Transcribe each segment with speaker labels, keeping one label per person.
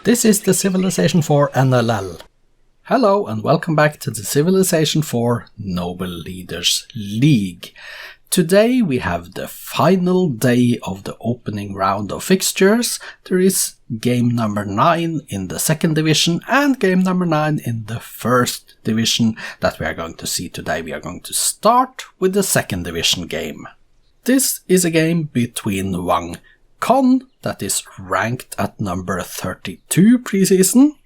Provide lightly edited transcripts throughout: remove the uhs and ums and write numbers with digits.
Speaker 1: This is the Civilization 4 NLL. Hello and welcome back to the Civilization 4 Noble Leaders League. Today we have the final day of the opening round of fixtures. There is game number 9 in the second division and game number 9 in the first division that we are going to see today. We are going to start with the second division game. This is a game between Wang Kon, that is ranked at number 32 preseason,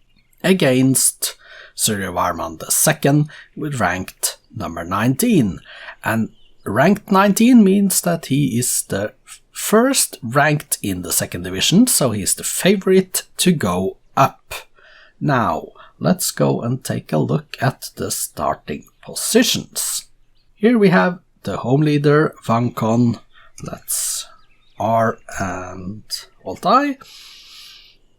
Speaker 1: against Suryavarman II with ranked number 19. And ranked 19 means that he is the first ranked in the second division, so he is the favorite to go up. Now, let's go and take a look at the starting positions. Here we have the home leader, Wang Kon. Let's R and Alt-I.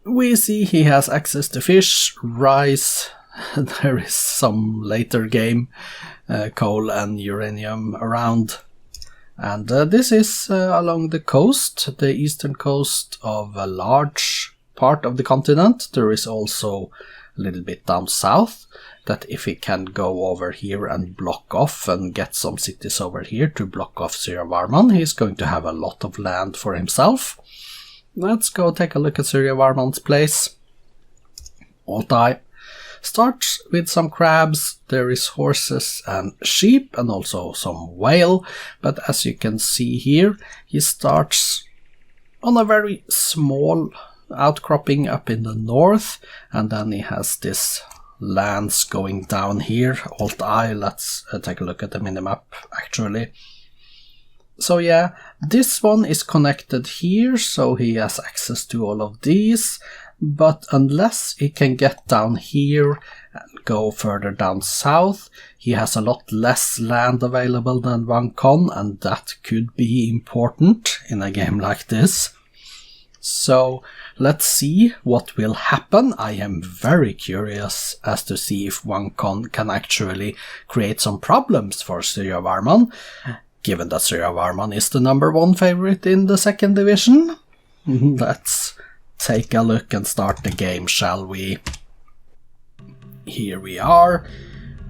Speaker 1: We see he has access to fish, rice, there is some later game, coal and uranium around. And this is along the coast, the eastern coast of a large part of the continent. There is also a little bit down south, that if he can go over here and block off and get some cities over here to block off Suryavarman, he's going to have a lot of land for himself. Let's go take a look at Suryavarman's place. Alt-I starts with some crabs, there is horses and sheep and also some whale, but as you can see here, he starts on a very small outcropping up in the north, and then he has this lands going down here. Alt-I, let's take a look at the minimap actually. So yeah, this one is connected here, so he has access to all of these, but unless he can get down here and go further down south, he has a lot less land available than Wang Kon, and that could be important in a game like this. So let's see what will happen. I am very curious as to see if Wang Kon can actually create some problems for Suryavarman, given that Suryavarman is the number 1 favorite in the second division. Let's take a look and start the game, shall we? Here we are,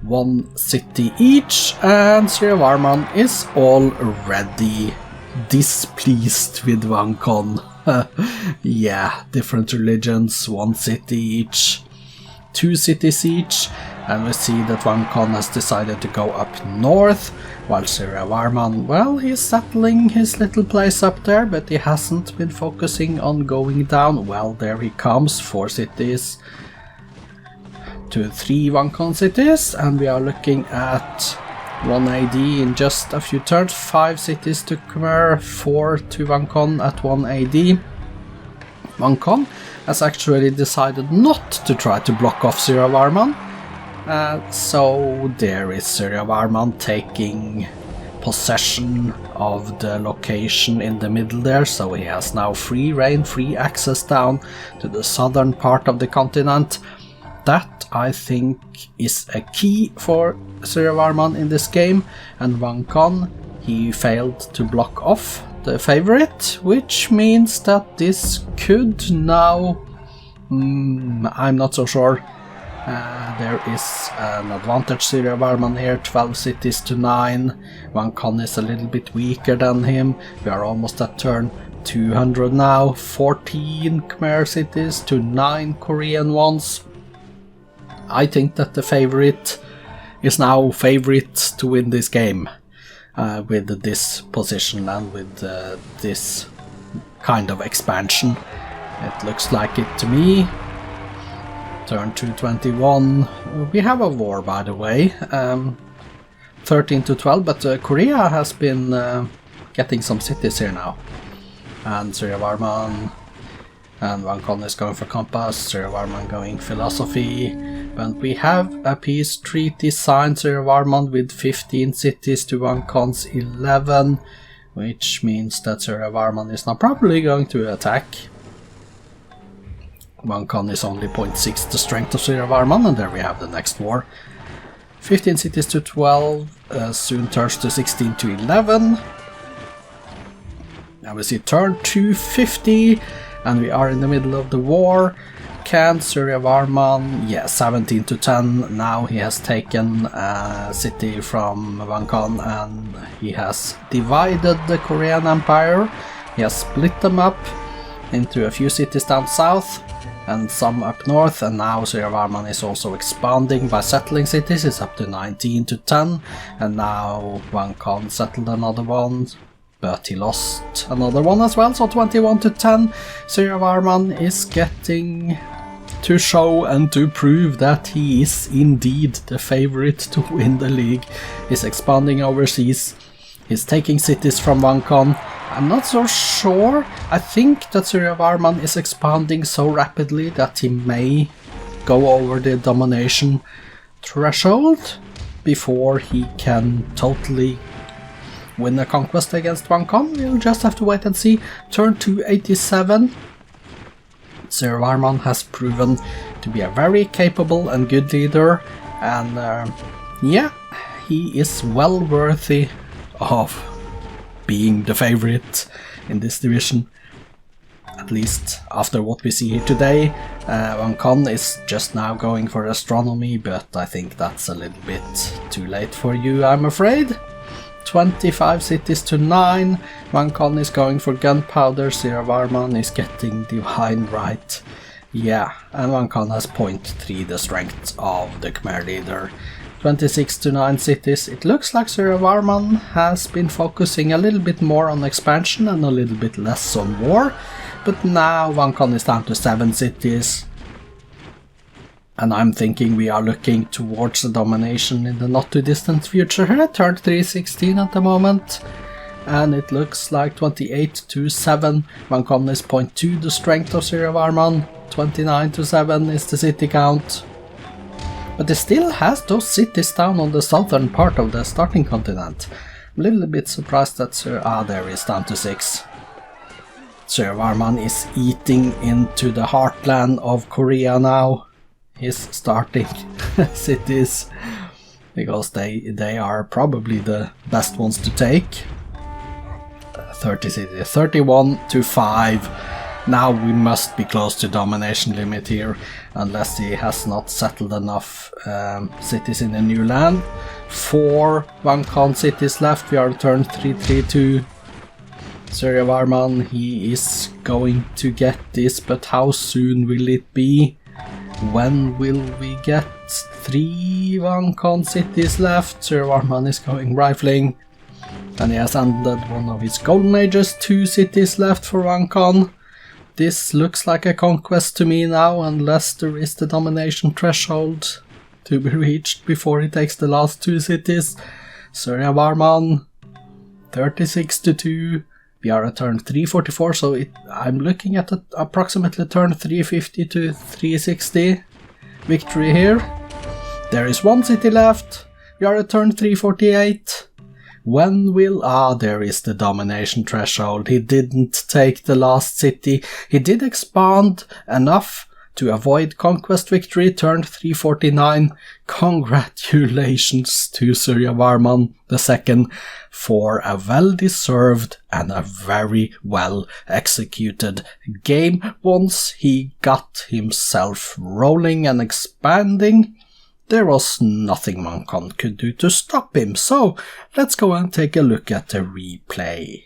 Speaker 1: 1 city each, and Suryavarman is already displeased with Wang Kon. Yeah, different religions, 1 city each, 2 cities each, and we see that Wang Kon has decided to go up north, while Suryavarman, well, he's settling his little place up there, but he hasn't been focusing on going down. Well, there he comes, 4 cities to 3 Wang Kon cities, and we are looking at 1 AD in just a few turns, 5 cities to Khmer, 4 to Wang Kon at 1 AD. Wang Kon has actually decided not to try to block off Suryavarman, so there is Suryavarman taking possession of the location in the middle there, so he has now free reign, free access down to the southern part of the continent. That, I think, is a key for Suryavarman in this game, and Wang Kon, he failed to block off the favorite, which means that this could now... I'm not so sure. There is an advantage Suryavarman here, 12 cities to 9. Wang Kon is a little bit weaker than him. We are almost at turn 200 now, 14 Khmer cities to 9 Korean ones. I think that the favorite is now favorite to win this game with this position and with this kind of expansion. It looks like it to me. Turn 221. We have a war, by the way. 13 to 12, but Korea has been getting some cities here now. And Suryavarman and Wang Kon is going for compass, Suryavarman going philosophy. But we have a peace treaty signed, Suryavarman with 15 cities to Wang Kon's 11, which means that Suryavarman is now probably going to attack. Wang Kon is only 0.6 the strength of Suryavarman, and there we have the next war. 15 cities to 12, soon turns to 16 to 11. Now we see turn 250, and we are in the middle of the war. backhand. Suryavarman, yeah, 17 to 10. Now he has taken a city from Wang Kon and he has divided the Korean Empire. He has split them up into a few cities down south and some up north, and now Suryavarman is also expanding by settling cities. It's up to 19 to 10, and now Wang Kon settled another one, but he lost another one as well, so 21 to 10. Suryavarman is getting to show and to prove that he is indeed the favorite to win the league. He's expanding overseas, he's taking cities from Wang Kon. I'm not so sure. I think that Suryavarman is expanding so rapidly that he may go over the domination threshold before he can totally win a conquest against Wang Kon. We'll just have to wait and see. Turn 287. Suryavarman has proven to be a very capable and good leader, and yeah, he is well worthy of being the favorite in this division, at least after what we see here today. Wang Kon is just now going for astronomy, but I think that's a little bit too late for you, I'm afraid. 25 cities to 9. Wang Kon is going for gunpowder. Suryavarman is getting divine right. Yeah, and Wang Kon has 0.3 the strength of the Khmer leader. 26 to 9 cities. It looks like Suryavarman has been focusing a little bit more on expansion and a little bit less on war, but now Wang Kon is down to 7 cities, and I'm thinking we are looking towards the domination in the not too distant future here. Turn 316 at the moment, and it looks like 28 to 7. Wang Kon is 0.2 the strength of Suryavarman. 29 to 7 is the city count. But it still has those cities down on the southern part of the starting continent. I'm a little bit surprised that there is down to 6. Suryavarman is eating into the heartland of Korea now. His starting cities, because they are probably the best ones to take. 30 cities, 31 to 5. Now we must be close to domination limit here, unless he has not settled enough cities in the new land. 4 Wang Kon cities left. We are turn 332. Suryavarman, he is going to get this, but how soon will it be? When will we get 3 Wang Kon cities left? Suryavarman is going rifling, and he has ended one of his golden ages. 2 cities left for Wang Kon. This looks like a conquest to me now, unless there is the domination threshold to be reached before he takes the last 2 cities. Suryavarman, 36 to 2. We are at turn 344, so I'm looking at approximately turn 350 to 360 victory here. There is 1 city left. We are at turn 348. When will... there is the domination threshold. He didn't take the last city. He did expand enough to avoid conquest victory. Turn 349. Congratulations to Suryavarman II for a well-deserved and a very well-executed game. Once he got himself rolling and expanding, there was nothing Wang Kon could do to stop him, so let's go and take a look at the replay.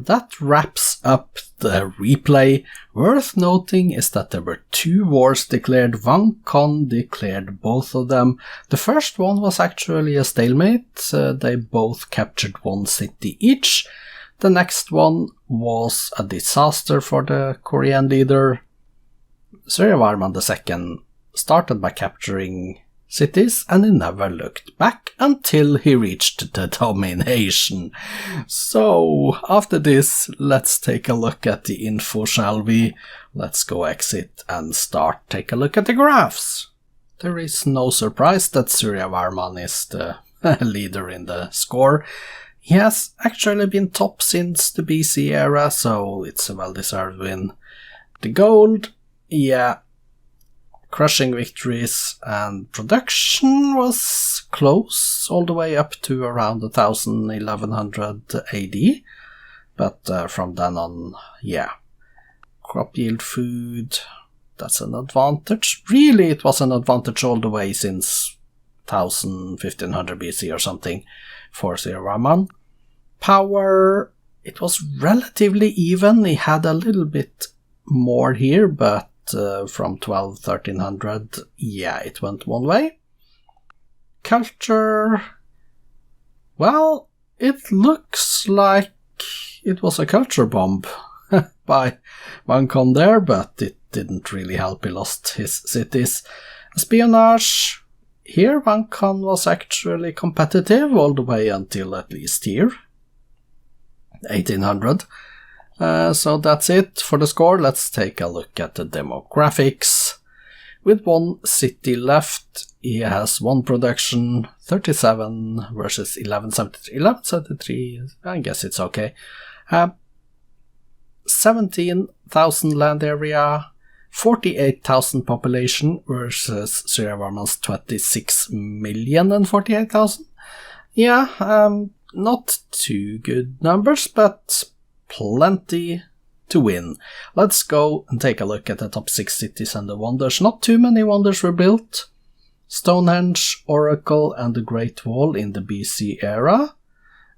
Speaker 1: And that wraps up the replay. Worth noting is that there were 2 wars declared. Wang Kon declared both of them. The first one was actually a stalemate. They both captured 1 city each. The next one was a disaster for the Korean leader. Suryavarman II started by capturing cities, and he never looked back until he reached the domination. So, after this, let's take a look at the info, shall we? Let's go exit and take a look at the graphs. There is no surprise that Suryavarman is the leader in the score. He has actually been top since the BC era, so it's a well-deserved win. The gold, yeah, crushing victories, and production was close, all the way up to around 1100 AD. But from then on, yeah, crop yield food, that's an advantage. Really, it was an advantage all the way since 1500 BC or something for Suryavarman. Power, it was relatively even. He had a little bit more here, but from 1300, yeah, it went one way. Culture, well, it looks like it was a culture bomb by Wang Kon there, but it didn't really help. He lost his cities. Espionage, here Wang Kon was actually competitive all the way until at least here, 1800. So that's it for the score. Let's take a look at the demographics. With 1 city left, he has 1 production, 37 versus 1173. 1173, I guess it's okay. 17,000 land area, 48,000 population versus Suryavarman's 26,048,000. Yeah, not too good numbers, but plenty to win. Let's go and take a look at the top 6 cities and the wonders. Not too many wonders were built. Stonehenge, Oracle, and the Great Wall in the BC era.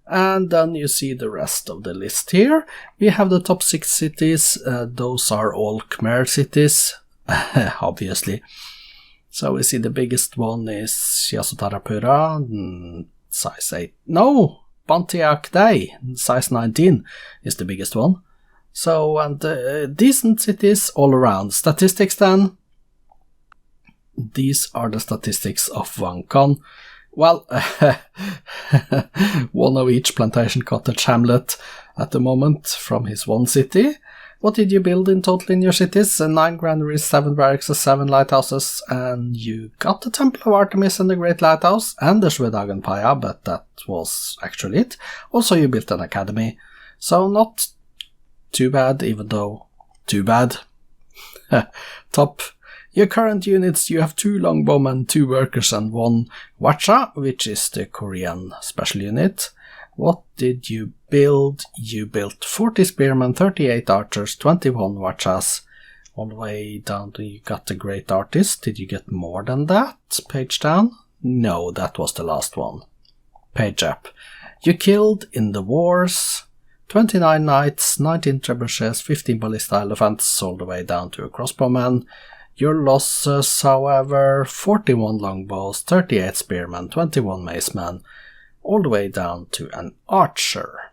Speaker 1: And then you see the rest of the list here. We have the top 6 cities. Those are all Khmer cities, obviously. So we see the biggest one is Yasutarapura, size 8. No! Pontiac Day, size 19, is the biggest one. So, and decent cities all around. Statistics then. These are the statistics of Wang Kon. Well, 1 of each plantation, cottage, hamlet at the moment from his 1 city. What did you build in total in your cities? 9 granaries, 7 barracks, 7 lighthouses, and you got the Temple of Artemis and the Great Lighthouse, and the Shwedagon Paya, but that was actually it. Also, you built an academy, so not too bad, even though too bad. Top. Your current units, you have 2 longbowmen, 2 workers, and 1 Wacha, which is the Korean special unit. What did you build? You built 40 spearmen, 38 archers, 21 Wachas, all the way down to you got the Great Artist. Did you get more than that? Page down? No, that was the last one. Page up. You killed in the wars 29 knights, 19 trebuchets, 15 ballista elephants, all the way down to a crossbowman. Your losses, however, 41 longbows, 38 spearmen, 21 macemen, all the way down to an archer.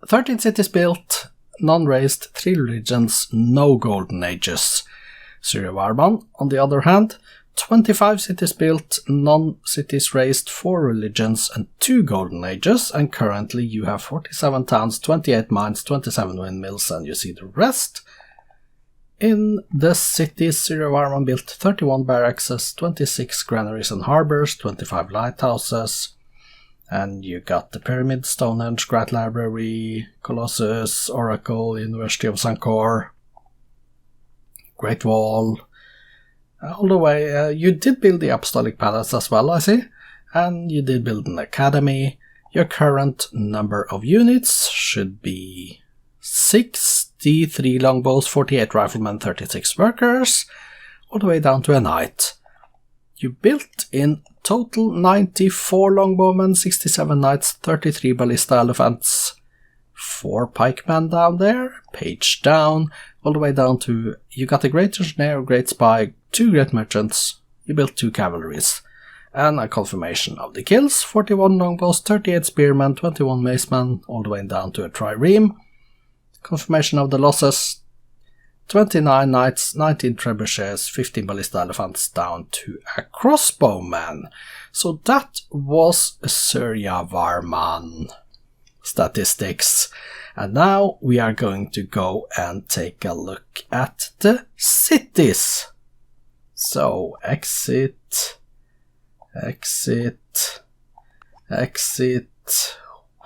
Speaker 1: 13 cities built, none raised, 3 religions, no golden ages. Suryavarman, on the other hand, 25 cities built, none cities raised, 4 religions, and 2 golden ages, and currently you have 47 towns, 28 mines, 27 windmills, and you see the rest. In the cities, Suryavarman built 31 barracks, 26 granaries and harbours, 25 lighthouses, and you got the Pyramid, Stonehenge, Great Library, Colossus, Oracle, University of Sankor, Great Wall, all the way. You did build the Apostolic Palace as well, I see, and you did build an academy. Your current number of units should be 63 longbows, 48 riflemen, 36 workers, all the way down to a knight. You built in total 94 longbowmen, 67 knights, 33 ballista elephants, 4 pikemen down there, page down, all the way down to you got a great engineer, great spy, 2 great merchants, you built 2 cavalries, and a confirmation of the kills, 41 longbows, 38 spearmen, 21 macemen, all the way down to a trireme. Confirmation of the losses, 29 knights, 19 trebuchets, 15 ballista elephants down to a crossbowman. So that was Suryavarman statistics. And now we are going to go and take a look at the cities. So exit, exit, exit,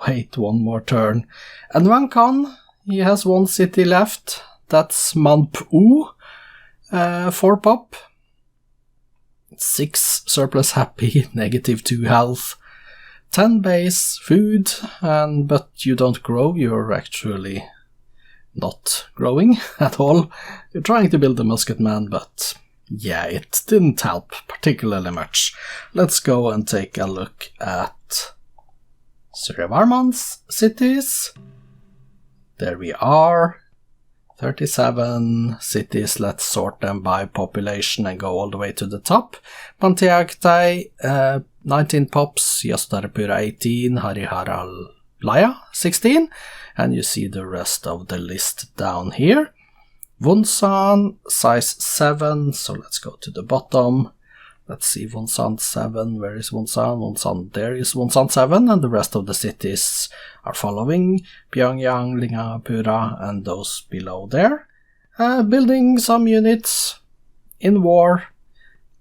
Speaker 1: wait one more turn. And Wang Kon, he has 1 city left, that's Manpu, 4 pop, 6 surplus happy, -2 health, 10 base, food, but you don't grow, you're actually not growing at all. You're trying to build a musketman, but yeah, it didn't help particularly much. Let's go and take a look at Suryavarman's cities. There we are, 37 cities, let's sort them by population and go all the way to the top. Pantiagtai, 19 pops, Yastarapura 18, Hariharalaya 16, and you see the rest of the list down here. Wunsan, size 7, so let's go to the bottom. Let's see, Wunsan 7, where is Wunsan? Wunsan, there is Wunsan 7, and the rest of the cities are following. Pyongyang, Lingapura, and those below there. Building some units in war,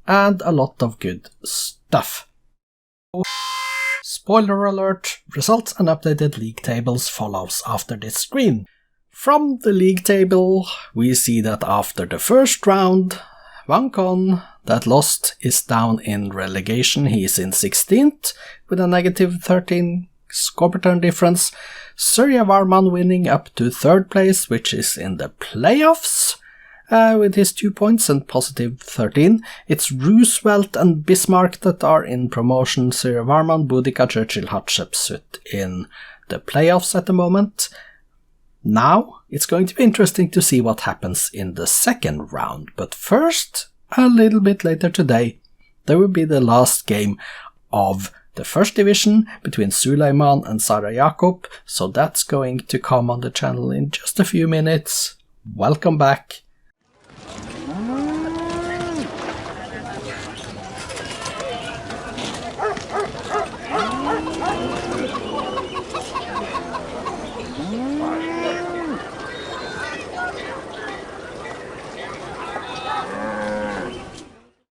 Speaker 1: and a lot of good stuff. Spoiler alert, results and updated league tables follows after this screen. From the league table, we see that after the first round, Wang Kon, that lost, is down in relegation. He is in 16th with a -13 score per turn difference. Suryavarman winning up to 3rd place, which is in the playoffs, with his 2 points and +13. It's Roosevelt and Bismarck that are in promotion. Suryavarman, Boudica, Churchill, Hatshepsut in the playoffs at the moment. Now, it's going to be interesting to see what happens in the second round, but first, a little bit later today, there will be the last game of the first division between Suleiman and Sarah Jakob, so that's going to come on the channel in just a few minutes. Welcome back,